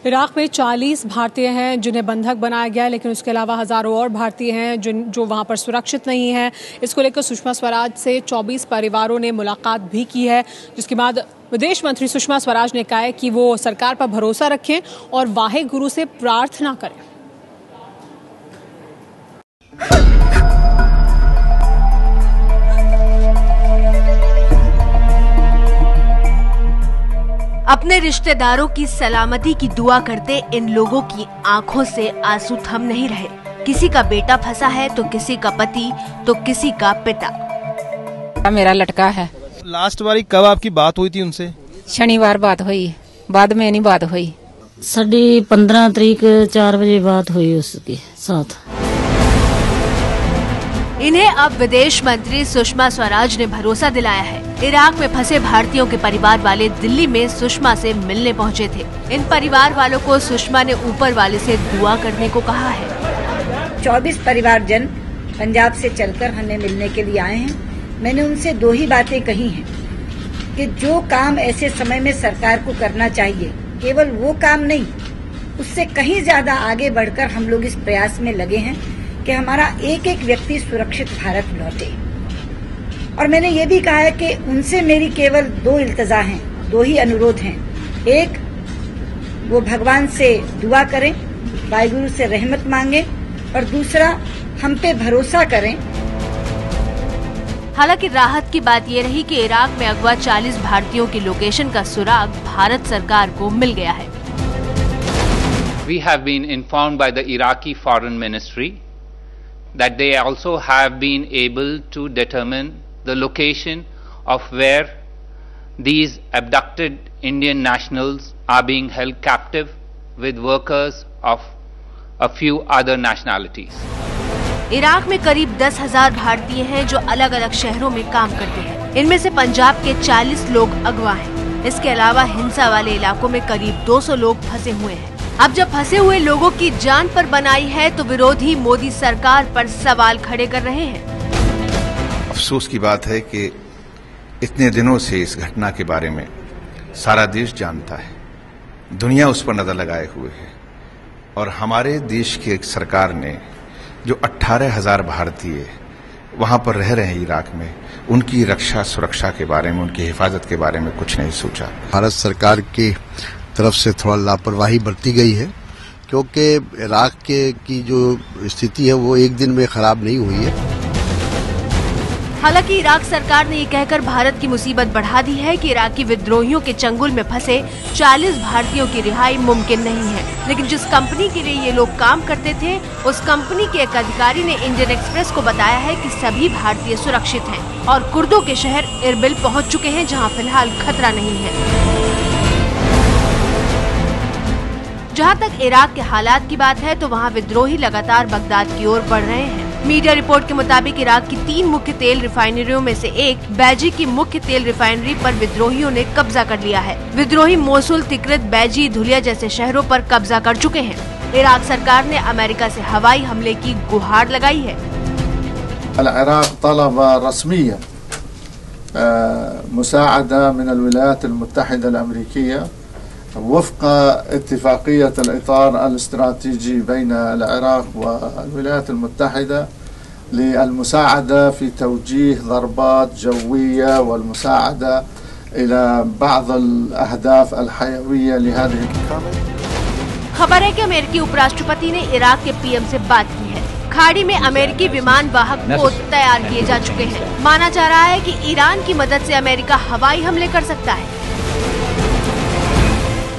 Iraq में 40 भारतीय हैं जिन्हें बंधक बनाया गया है, लेकिन उसके अलावा हजारों और भारतीय हैं जो वहां पर सुरक्षित नहीं हैं। इसको लेकर सुषमा स्वराज से 24 परिवारों ने मुलाकात भी की है, जिसके बाद विदेश मंत्री सुषमा स्वराज ने कहा है कि वो सरकार पर भरोसा रखें और वाहे गुरु से प्रार्थना करें। अपने रिश्तेदारों की सलामती की दुआ करते इन लोगों की आंखों से आंसू थम नहीं रहे। किसी का बेटा फंसा है तो किसी का पति तो किसी का पिता। मेरा लड़का है। लास्ट बारी कब आपकी बात हुई थी उनसे? शनिवार बात हुई, बाद में नहीं बात हुई। 15 तारीख 4 बजे बात हुई उसके साथ। इन्हें अब विदेश मंत्री सुषमा स्वराज ने भरोसा दिलाया है। इराक में फंसे भारतीयों के परिवार वाले दिल्ली में सुषमा से मिलने पहुंचे थे। इन परिवार वालों को सुषमा ने ऊपर वाले से दुआ करने को कहा है। 24 परिवारजन पंजाब से चलकर हमें मिलने के लिए आए हैं। मैंने उनसे 2 ही बातें कही हैं कि जो काम ऐसे समय में सरकार को करना चाहिए, केवल वो काम नहीं, उससे कहीं ज्यादा आगे बढ़कर हम लोग इस प्रयास में लगे हैं कि हमारा एक एक व्यक्ति सुरक्षित भारत लौटे। और मैंने ये भी कहा है कि उनसे मेरी केवल 2 इल्तजा हैं, 2 ही अनुरोध हैं। एक, वो भगवान से दुआ करें, वाहिगुरु से रहमत मांगे, और दूसरा, हम पे भरोसा करें। हालांकि राहत की बात ये रही कि इराक में अगवा 40 भारतीयों की लोकेशन का सुराग भारत सरकार को मिल गया है। We have been informed by the Iraqi Foreign Ministry that they also have been able to determine the location of where these abducted Indian nationals are being held captive with workers of a few other nationalities. Iraq में करीब 10,000 भारतीय हैं जो अलग अलग शहरों में काम करते हैं। इनमें से पंजाब के 40 लोग अगवा हैं। इसके अलावा हिंसा वाले इलाकों में करीब 200 लोग फंसे हुए हैं। अब जब फंसे हुए लोगों की जान पर बनाई है तो विरोधी मोदी सरकार पर सवाल खड़े कर रहे हैं। अफसोस की बात है कि इतने दिनों से इस घटना के बारे में सारा देश जानता है, दुनिया उस पर नजर लगाए हुए है, और हमारे देश की एक सरकार ने जो 18,000 भारतीय वहां पर रह रहे हैं इराक में, उनकी रक्षा सुरक्षा के बारे में, उनकी हिफाजत के बारे में कुछ नहीं सोचा। भारत सरकार की तरफ से थोड़ा लापरवाही बरती गई है, क्योंकि इराक की जो स्थिति है वो एक दिन में खराब नहीं हुई है। हालांकि इराक सरकार ने ये कहकर भारत की मुसीबत बढ़ा दी है कि इराकी विद्रोहियों के चंगुल में फंसे 40 भारतीयों की रिहाई मुमकिन नहीं है। लेकिन जिस कंपनी के लिए ये लोग काम करते थे, उस कंपनी के एक अधिकारी ने इंडियन एक्सप्रेस को बताया है कि सभी भारतीय सुरक्षित हैं और कुर्दों के शहर इरबिल पहुँच चुके हैं, जहाँ फिलहाल खतरा नहीं है। जहां तक इराक के हालात की बात है तो वहां विद्रोही लगातार बगदाद की ओर बढ़ रहे हैं। मीडिया रिपोर्ट के मुताबिक इराक की 3 मुख्य तेल रिफाइनरियों में से एक बैजी की मुख्य तेल रिफाइनरी पर विद्रोहियों ने कब्जा कर लिया है। विद्रोही मोसुल, तिक्रित, बैजी, धुलिया जैसे शहरों पर कब्जा कर चुके हैं। इराक सरकार ने अमेरिका से हवाई हमले की गुहार लगाई है। इराक तलब रस्मियन मुसाअदा मिन अल-विलायत अल-मुत्तहिदा अल-अमेरिकिया वफ़क़ इत्तिफ़ाक़िय्यत अल-इतार अल-इस्तिरातीजी बैन अल-इराक़ व अल-विलायत अल-मुत्तहिदा लिल-मुसाअदा फ़ी तवजीह ज़रबात जव्विया वल-मुसाअदा इला बअज़ अल-अहदाफ़ अल-हयविया लिहाज़िही। खबर है कि अमेरिकी उपराष्ट्रपति ने इराक के पीएम से बात की है। खाड़ी में अमेरिकी विमान वाहक पोत तैयार किए जा चुके हैं। माना जा रहा है कि ईरान की मदद से अमेरिका हवाई हमले कर सकता है।